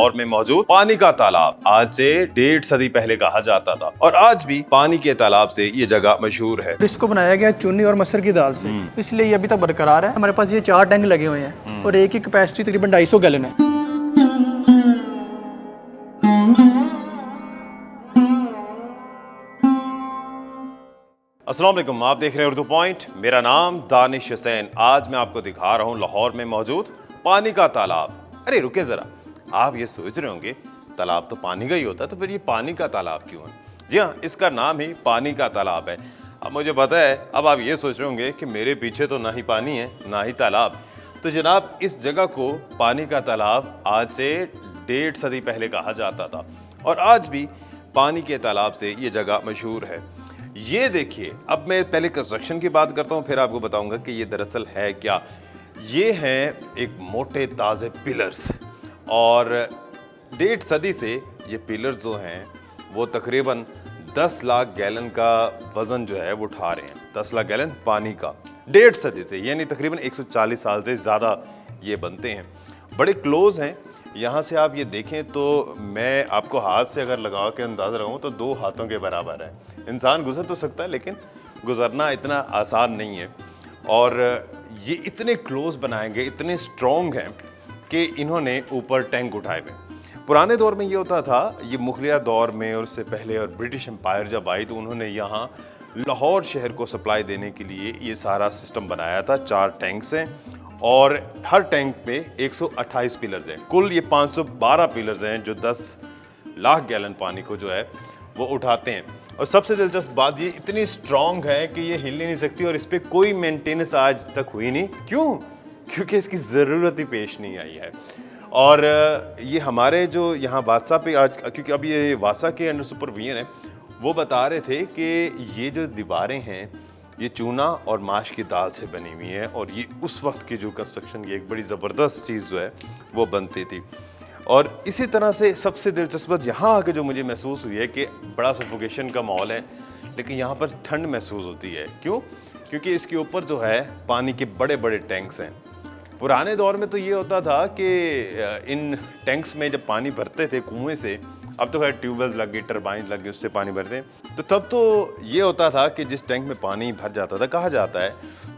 लाहौर में मौजूद पानी का तालाब आज से 1.5 सदी पहले कहा जाता था और आज भी पानी के तालाब से ये जगह मशहूर है। इसको बनाया गया चुन्नी और मसर की दाल से, इसलिए ये अभी तक बरकरार है। हमारे पास ये 4 टैंक लगे हुए हैं और एक की कैपेसिटी तकरीबन 250 गैलन है। अस्सलाम वालेकुम, आप देख रहे हैं उर्दू पॉइंट। मेरा नाम दानिश हुसैन। आज मैं आपको दिखा रहा हूँ लाहौर में मौजूद पानी का तालाब। अरे रुके ज़रा, आप ये सोच रहे होंगे तालाब तो पानी का ही होता है, तो फिर ये पानी का तालाब क्यों है? जी हाँ, इसका नाम ही पानी का तालाब है। अब मुझे पता है, अब आप ये सोच रहे होंगे कि मेरे पीछे तो ना ही पानी है ना ही तालाब। तो जनाब, इस जगह को पानी का तालाब आज से 1.5 सदी पहले कहा जाता था और आज भी पानी के तालाब से ये जगह मशहूर है। ये देखिए, अब मैं पहले कंस्ट्रक्शन की बात करता हूँ, फिर आपको बताऊंगा कि ये दरअसल है क्या। ये हैं एक मोटे ताज़े पिलर्स और 1.5 सदी से ये पिलर्स जो हैं वो तकरीबन 10 लाख गैलन का वज़न जो है वो उठा रहे हैं। 10 लाख गैलन पानी का 1.5 सदी से, यानी तकरीबन 140 साल से ज़्यादा ये बनते हैं। बड़े क्लोज़ हैं। यहाँ से आप ये देखें तो मैं आपको हाथ से अगर लगा के अंदाज़ा लगाऊँ तो 2 हाथों के बराबर है। इंसान गुजर तो सकता है लेकिन गुजरना इतना आसान नहीं है। और ये इतने क्लोज बनाए गए, इतने स्ट्रॉन्ग हैं कि इन्होंने ऊपर टैंक उठाए हुए। पुराने दौर में ये होता था, ये मुगलिया दौर में और उससे पहले और ब्रिटिश एम्पायर जब आई तो उन्होंने यहाँ लाहौर शहर को सप्लाई देने के लिए ये सारा सिस्टम बनाया था। 4 टैंक्स हैं और हर टैंक में 128 पिलर्स हैं। कुल ये 512 पिलर्स हैं जो 10 लाख गैलन पानी को जो है वो उठाते हैं। और सबसे दिलचस्प बात, ये इतनी स्ट्रॉन्ग है कि ये हिल ही नहीं सकती और इस पर कोई मेंटेनेंस आज तक हुई नहीं। क्यों? क्योंकि इसकी ज़रूरत ही पेश नहीं आई है। और ये हमारे जो यहाँ वासा पे आज, क्योंकि अब ये वासा के अंडर सुपरविजन है, वो बता रहे थे कि ये जो दीवारें हैं ये चूना और माश की दाल से बनी हुई है और ये उस वक्त की जो कंस्ट्रक्शन की एक बड़ी ज़बरदस्त चीज़ जो है वो बनती थी। और इसी तरह से सबसे दिलचस्प बात यहाँ आके जो मुझे महसूस हुई है कि बड़ा सफोकेशन का माहौल है लेकिन यहाँ पर ठंड महसूस होती है। क्यों? क्योंकि इसके ऊपर जो है पानी के बड़े बड़े टैंक्स हैं। पुराने दौर में तो ये होता था कि इन टैंक्स में जब पानी भरते थे कुएँ से, अब तो खैर ट्यूबवेल्स लग गई, टरबाइन लग गई, उससे पानी भरते हैं, तो तब तो ये होता था कि जिस टैंक में पानी भर जाता था, कहा जाता है,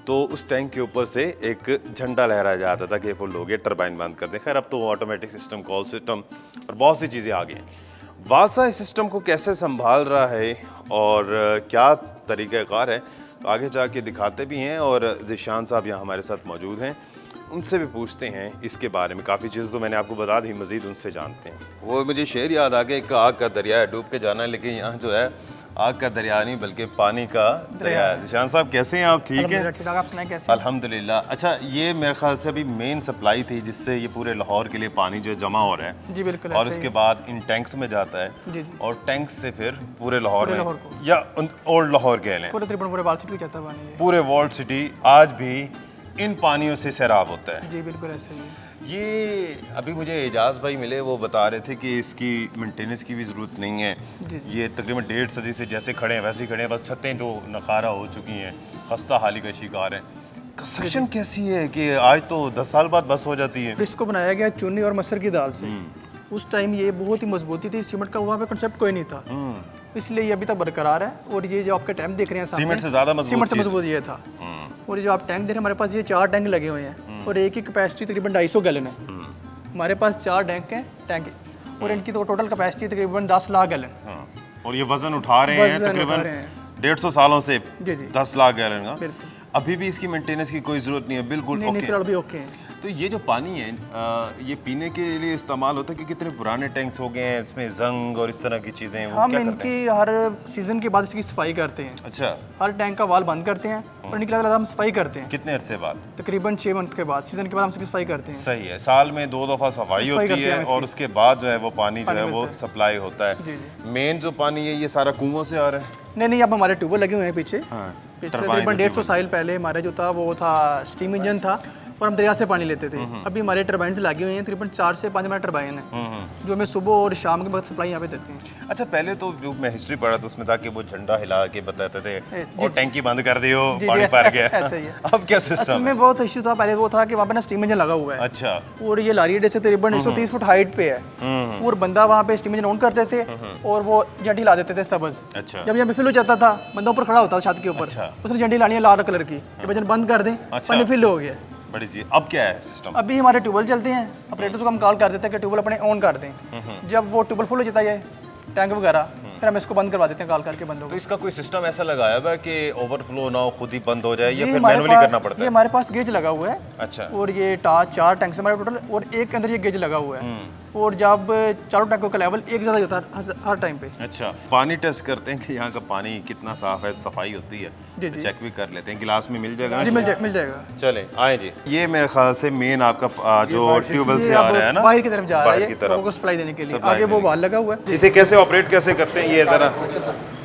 तो उस टैंक के ऊपर से एक झंडा लहराया जाता था कि फुल हो गया, टरबाइन बंद कर दें। खैर अब तो ऑटोमेटिक सिस्टम, कॉल सिस्टम और बहुत सी चीज़ें आ गई हैं। वासा इस सिस्टम को कैसे संभाल रहा है और क्या तरीक़ाकार है, तो आगे जाके दिखाते भी हैं और ज़ीशान साहब यहाँ हमारे साथ मौजूद हैं, उनसे भी पूछते हैं इसके बारे में। काफ़ी चीज़ तो मैंने आपको बता दी, मज़ीद उनसे जानते हैं। वो मुझे शेर याद आ गया, एक आग का दरिया है, डूब के जाना है, लेकिन यहाँ जो है आग का दरिया नहीं बल्कि पानी का दरिया है। ज़ीशान साहब कैसे हैं आप? ठीक है, अल्हम्दुलिल्लाह। अच्छा, ये मेरे ख्याल से अभी मेन सप्लाई थी जिससे ये पूरे लाहौर के लिए पानी जो जमा हो रहा है। जी बिल्कुल। और उसके बाद इन टैंक्स में जाता है। जी। और टैंक्स से फिर पूरे लाहौर में या ओल्ड लाहौर कह लें, पूरे वॉल्ट सिटी जाता है पानी। पूरे वॉल्ट सिटी आज भी इन पानियों से सैराब होता है। जी बिल्कुल ऐसे ही। ये अभी मुझे एजाज भाई मिले, वो बता रहे थे कि इसकी मेंटेनेंस की भी ज़रूरत नहीं है। ये तकरीबन 1.5 सदी से जैसे खड़े हैं वैसे ही खड़े हैं, बस छतें तो नखारा हो चुकी हैं, खस्ता हाली का शिकार है। कंस्ट्रक्शन कैसी है कि आज तो 10 साल बाद बस हो जाती है। इसको बनाया गया चुन्नी और मसर की दाल से। उस टाइम ये बहुत ही मजबूती थी, सीमेंट का वहाँ पे कंसेप्ट कोई नहीं था, इसलिए ये अभी तक बरकरार है। और ये जो आपके टैंक देख रहे हैं सीमेंट से ज़्यादा मजबूत ये था। और जो आप टैंक देख रहे हैं, हमारे पास ये 4 टैंक लगे हुए हैं और एक की कैपेसिटी तकरीबन 250 गैलन है। हमारे पास 4 टैंक और इनकी तो टोटल कैपेसिटी तकरीबन 10 लाख गैलन। और ये वजन उठा रहे हैं तकरीबन 150 सालों से 10 लाख गैलन का। अभी भी इसकी मेंटेनेंस की कोई जरूरत नहीं है, बिल्कुल ओके है। तो ये जो पानी है ये पीने के लिए इस्तेमाल होता है कि कितने पुराने टैंक्स हो गए हैं, इसमें जंग और इस तरह की चीज़ें हैं, हम इनकी हर सीजन के बाद इसकी सफाई करते हैं। अच्छा। हर टैंक का वाल बंद करते हैं और इनके बाद हम सफाई करते हैं। कितने अरसे बाद? तकरीबन 6 मंथ के बाद, सीजन के बाद हम इसकी सफाई करते हैं। सही है, साल में 2 दफ़ा सफाई होती है और उसके बाद जो है वो पानी जो है वो सप्लाई होता है। मेन जो पानी है ये सारा कुओं से आ रहा है? नहीं, अब हमारे ट्यूबवेल लगे हुए हैं पीछे। तकरीबन 150 साल पहले हमारा जो था वो था स्टीम इंजन था, और हम दरिया से पानी लेते थे। अभी हमारे टरबाइन से लगे हुए हैं, तकरीबन 4 से 5 हमारे टरबाइन हैं जो हमें सुबह और शाम के वक्त सप्लाई यहाँ पे देते हैं। अच्छा, पहले तो जो मैं हिस्ट्री पढ़ा था उसमें था कि वो झंडा हिला के बताते थे और टैंकी बंद कर दियो, पानी भर गया। ऐसे ही है। अब क्या असल सिस्टम है? में बहुत इशू था, पहले वो था कि वहाँ पे ना स्टीम इंजन लगा हुआ है। अच्छा। और ये लारी अड्डे से तकरीबन 130 फुट हाइट पे है और बंदा वहाँ पे स्टीम इंजन ऑन करते थे और वो झंडी ला देते थे सबज। अच्छा। जब यहाँ पे फिल हो जाता था, बंदा ऊपर खड़ा होता था छत के ऊपर, अच्छा। उसने झंडी लानी है लाल कलर की, ये वजन बंद कर दें, पानी फिल हो गया। बड़ी चीज। अब क्या है सिस्टम? अभी हमारे ट्यूबवेल चलते हैं, ऑपरेटर्स को हम कॉल कर देते हैं कि ट्यूबवेल अपने ऑन कर दें। जब वो ट्यूबवेल फुल हो जाता है टैंक वगैरह, फिर हम इसको बंद करवा देते हैं कॉल करके बंदों तो को। इसका कोई सिस्टम ऐसा लगाया हुआ है कि ओवरफ्लो ना हो, खुद ही बंद हो जाए, या ये फिर हमारे मैनुअली करना पड़ता ये है? हमारे पास गेज लगा हुआ है। अच्छा। और ये 4 टैंक से हमारे टोटल, और एक के अंदर ये गेज लगा हुआ है। और जब चारों टैंकों का लेवल एक ज़्यादा होता है हर टाइम पे। अच्छा, पानी टेस्ट करते हैं कि यहाँ का पानी कितना साफ है, सफाई होती है, जी जी चेक भी कर लेते हैं। गिलास में मिल जाएगा ना? जी, मिल जाएगा। चले आए जी। ये मेरे ख्याल से मेन आपका जो ट्यूबवेल से आ रहा है ना, बाहर की तरफ जा रहा बाहर है, की ये तरफ लोगों को सप्लाई देने के लिए। सप्लाई आगे वो देने वाल लगा हुआ है। इसे कैसे ऑपरेट कैसे करते हैं ये जरा?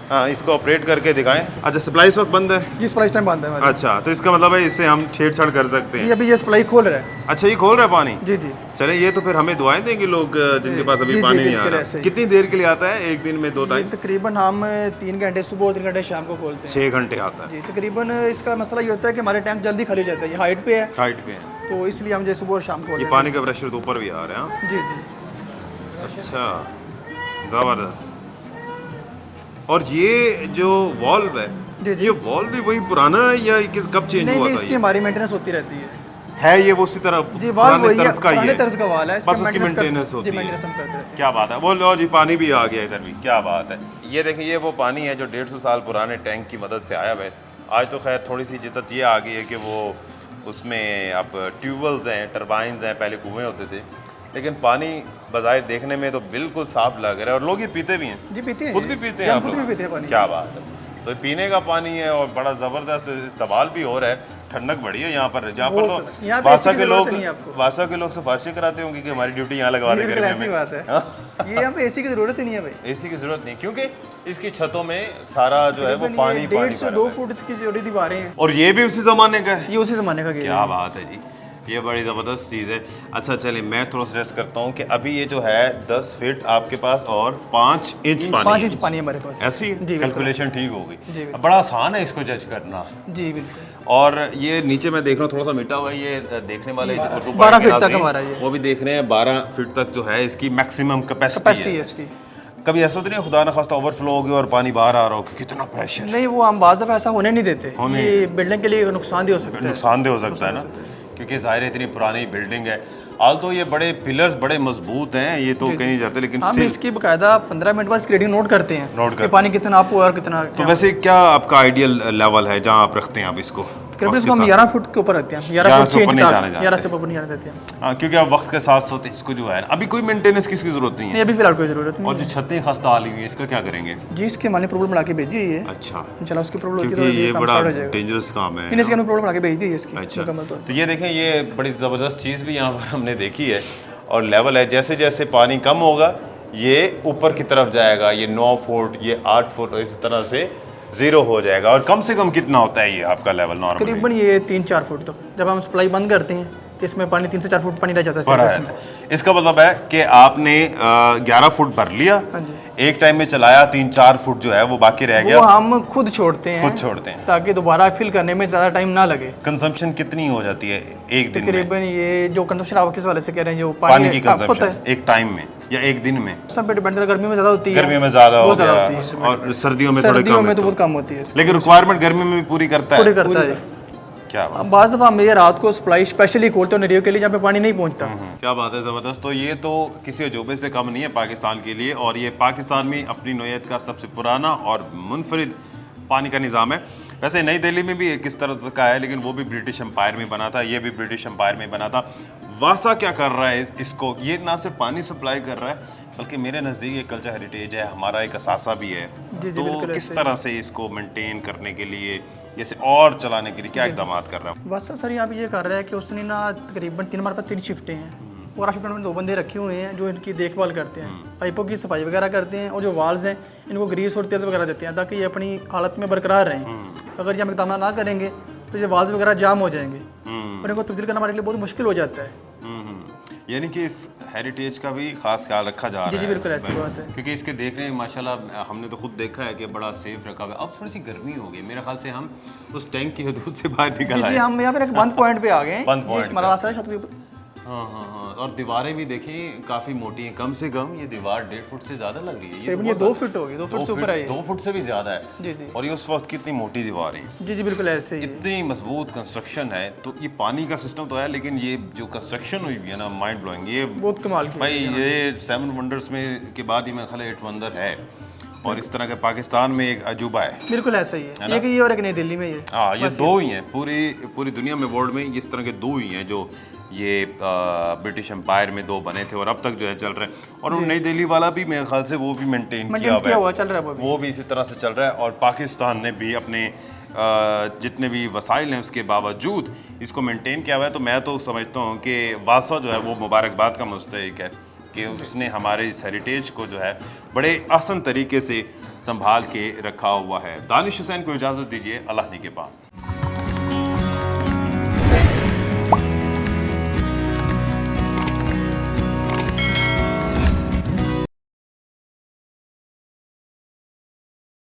हाँ, इसको ऑपरेट करके दिखाएं। अच्छा, सप्लाई इस वक्त बंद है? जी, सप्लाई टाइम बंद है हमारी। अच्छा, तो इसका मतलब है इससे हम छेड़छाड़ कर सकते जी, हैं? अभी ये सप्लाई खोल रहा है। अच्छा, ये खोल रहा है पानी? जी जी चले, ये तो फिर हमें दुआएं देंगे लोग जिनके पास अभी जी, पानी नहीं आ बिल्कुल रहा। ऐसे ही। कितनी देर के लिए आता है एक दिन में? 2 ये टाइम? तकरीबन हम 3 घंटे सुबह और 3 घंटे शाम को खोलते हैं। 6 घंटे आता है। जी, तकरीबन इसका मसला ये होता है कि हमारे टैंक जल्दी खाली हो जाता है, ये हाइट पे है, हाइट पे है, तो इसलिए हम जो सुबह और शाम को ये खोलते पानी का प्रेशर तो ऊपर भी आ रहा है। हाँ? हैं। जी जी अच्छा, जबरदस्त। और ये जो वॉल्व है, जी जी ये वॉल्व भी वही पुराना है या ये कब चेंज नहीं हुआ नहीं, था? इसकी ये हमारी मेंटेनेंस होती रहती है। है ये वो उसी तरह जी, वाल पुराने वही है, तर्ज का ही पुराने है, तर्ज का वाल है, बस उसकी मेंटेनेंस होती जी, है। मेंटेनेंस हम करते रहते हैं। क्या बात है। वो लो जी, पानी भी आ गया इधर भी, क्या बात है। ये देखिए, ये वो पानी है जो 150 साल पुराने टैंक की मदद से आया हुआ है। आज तो खैर थोड़ी सी जिद्दत ये आ गई है कि वो उसमें अब ट्यूबवेल्स हैं, टरबाइन्स हैं, पहले कुएँ होते थे, लेकिन पानी बज़ाहिर देखने में तो बिल्कुल साफ लग रहा है और लोग ये पीते भी हैं। जी, पीते हैं, खुद जी। भी पीते जी, हैं हम आप खुद लोग? भी पीते हैं पानी। क्या बात है। तो पीने का पानी है और बड़ा ज़बरदस्त इस्तेमाल भी हो रहा है। ठंडक बड़ी है यहाँ पर। जहाँ पर बहुत, तो यहाँ पे वासा AC की के ज़रूरत लोग नहीं है आपको। वासा के लोग सिफारिशें कराते होंगे कि हमारी ड्यूटी यहाँ लगवा दे बिल्कुल गर्मी ऐसी में। बात है। ये यहाँ पे एसी की जरूरत ही नहीं है भाई। एसी की जरूरत नहीं, क्योंकि इसकी छतों में सारा जो है वो पानी 1.5 से भरा 2 हुआ है। फुट इसकी जोड़ी दीवारें हैं। और ये भी उसी जमाने का है? ये उसी जमाने का गेज क्या है। बात है जी, ये बड़ी ज़बरदस्त चीज़ है। अच्छा चलिए, मैं थोड़ा सजेस्ट करता हूँ कि अभी ये जो है 10 फीट आपके पास और 5 इंच पानी 5 है। इंच पानी है हमारे पास। ऐसी जी, बिल्कुल। कैलकुलेशन ठीक हो जी, गई। बिल्कुल। बड़ा आसान है इसको जज करना। जी बिल्कुल। और ये नीचे मैं देख रहा हूँ थोड़ा सा मिटा हुआ है, ये देखने वाले 12 फीट तक हमारा ये। वो भी देख रहे हैं 12 फीट तक जो है इसकी मैक्सिमम कैपेसिटी कैपेसिटी है है। इसकी। कभी ऐसा तो नहीं है खुदा न खास्ता ओवरफ्लो हो गया और पानी बाहर आ रहा हो कि कितना प्रेशर? नहीं, वो हम बाज़ दफ़ा ऐसा होने नहीं देते। ये बिल्डिंग के लिए नुकसानदेह हो सकता है। नुकसानदेह हो सकता है ना, क्योंकि ज़ाहिर है इतनी पुरानी बिल्डिंग है। हाल तो ये बड़े पिलर्स बड़े मजबूत हैं, ये तो कहीं नहीं जाते, लेकिन हम still इसकी बकायदा 15 मिनट बाद इसकी रीडिंग नोट करते हैं। नोट कि करते पानी कितना आपको और कितना। तो वैसे क्या आपका आइडियल लेवल है जहाँ आप रखते हैं आप इसको? करीबन इसको हम वक्त के 11 फुट के ऊपर रखते हैं। 11 फुट से ऊपर 6 नहीं इंच जाने तक, जाते। 11 से ऊपर नहीं जाने देते हैं। साथ? हाँ, क्योंकि अब वक्त के साथ साथ इसको जो है ना, अभी कोई मेंटेनेंस की इसकी जरूरत नहीं है। नहीं, अभी फिलहाल कोई ज़रूरत और नहीं जो छतें खस्ता हाली हुई है इसका क्या करेंगे? है। जी, इसके माने प्रॉब्लम बना के भेजी है ये। अच्छा, चलो उसकी प्रॉब्लम होती है क्योंकि तो ये काम बड़ा start हो जाएगा। डेंजरस काम है। इन्हें इसके प्रॉब्लम बना के भेज दी है इसकी अच्छा, मुकम्मल तौर तो ये देखें, ये बड़ी ज़बरदस्त चीज़ भी यहाँ पर हमने देखी है और लेवल है। जैसे जैसे पानी कम होगा ये ऊपर की तरफ जाएगा, ये 9 फुट, ये 8 फुट, इस तरह से 0 हो जाएगा। और कम से कम कितना होता है ये आपका लेवल नॉर्मल? तकरीबन ये 3-4 फुट तक। जब हम सप्लाई बंद करते हैं तो इसमें पानी 3 से 4 फुट पानी रह जाता है बड़ा surface में। है। इसका मतलब है कि आपने 11 फुट भर लिया, हाँ जी। एक टाइम में चलाया, 3-4 फुट जो है वो बाकी रह वो गया, हम खुद छोड़ते हैं, खुद छोड़ते हैं। ताकि दोबारा फिल करने में ज़्यादा टाइम ना लगे। कंजम्पशन कितनी हो जाती है एक दिन में? तकरीबन ये जो कंजम्पशन आप किस वाले से कह रहे हैं, जो पानी की आपको पता कंजम्पशन एक टाइम में या एक दिन में? सब पे डिपेंड करता है। गर्मी में ज़्यादा होती है, गर्मियों में ज़्यादा हो बहुत ज़्यादा गया होती है इसमें। और सर्दियों में थोड़े सर्दियों कम में तो है। बहुत कम होती है इसमें। लेकिन रिक्वायरमेंट गर्मी में भी पूरी करता है? पूरी करता है। क्या बात, अब बाज़ दफ़ा हम ये रात को सप्लाई स्पेशली खोलते हैं नदियों के लिए जहाँ पे पानी नहीं पहुँचता। क्या बात है, ज़बरदस्त। तो ये तो किसी अजूबे से कम नहीं है पाकिस्तान के लिए, और ये पाकिस्तान में अपनी नौयत का सबसे पुराना और मुनफरिद पानी का निज़ाम है। वैसे नई दिल्ली में भी एक इस तरह का है, लेकिन वो भी ब्रिटिश एम्पायर में बना था, ये भी ब्रिटिश एम्पायर में बना था। वासा क्या कर रहा है इसको? ये ना सिर्फ पानी सप्लाई कर रहा है, बल्कि मेरे नज़दीक ये कल्चर हेरिटेज है, हमारा एक असासा भी है। जी, तो बिल्कुल किस ऐसे तरह से इसको मेंटेन करने के लिए, जैसे और चलाने के लिए क्या इकदाम कर रहा है? बस सर यहाँ पे ये कर रहा है कि उसने ना तकरीबन हमारे पास 3 शिफ्टें हैं और शिफ्ट में 2 बंदे रखे हुए हैं जो इनकी देखभाल करते हैं, पाइपों की सफाई वगैरह करते हैं, और जो वाल्स हैं इनको ग्रीस और तेल वगैरह देते हैं ताकि ये अपनी हालत में बरकरार रहें। अगर ये हम इकदाम ना करेंगे तो ये वाल्स वगैरह जाम हो जाएंगे और इनको तब्दील करना हमारे लिए बहुत मुश्किल हो जाता है। यानी कि इस हेरिटेज का भी खास ख्याल रखा जा रहा है। जी बिल्कुल ऐसी बात है। क्योंकि इसके देखने में माशाल्लाह हमने तो खुद देखा है कि बड़ा सेफ रखा हुआ है। अब थोड़ी सी गर्मी हो गई, मेरे ख्याल से हम उस टैंक की हदूद से बाहर निकल जी आए। हम यहाँ पे एक बंद पॉइंट पे आ गए हैं। बंद पॉइंट हमारा रास्ता है छत के ऊपर। हाँ हाँ हाँ, और दीवारें भी देखें काफ़ी मोटी हैं, कम से कम ये दीवार 1.5 फुट से ज़्यादा लग रही है। तकरीबन ये 2 फुट होगी, 2 फुट से ऊपर है। 2 फुट से भी ज़्यादा है। जी जी और ये उस वक्त कितनी मोटी दीवार है। जी बिल्कुल ऐसे ही है। इतनी मजबूत कंस्ट्रक्शन है। तो ये पानी का सिस्टम तो है, लेकिन ये जो कंस्ट्रक्शन हुई है ना, माइंड ब्लोइंग। ये बहुत कमाल की भाई ये 7 वंडर्स में के बाद ही मेरे ख्याल 8 वंडर है। और इस तरह के पाकिस्तान में एक अजूबा है। बिल्कुल ऐसा ही है। एक ये और एक नई दिल्ली में ये। हाँ, ये दो ही हैं पूरी दुनिया में, वर्ल्ड में इस तरह के दो ही हैं जो ये ब्रिटिश एम्पायर में 2 बने थे और अब तक जो है चल रहे हैं। और वो नई दिल्ली वाला भी मेरे ख्याल से वो भी मेंटेन किया हुआ है, चल रहा है वो भी इसी तरह से चल रहा है। और पाकिस्तान ने भी अपने जितने भी वसाइल हैं उसके बावजूद इसको मेंटेन किया हुआ है। तो मैं तो समझता हूँ कि वासा जो है वो मुबारकबाद का मुस्तहिक है कि उसने हमारे इस हेरिटेज को जो है बड़े आसान तरीके से संभाल के रखा हुआ है। दानिश हुसैन को इजाज़त दीजिए, अल्लाह निगहबान।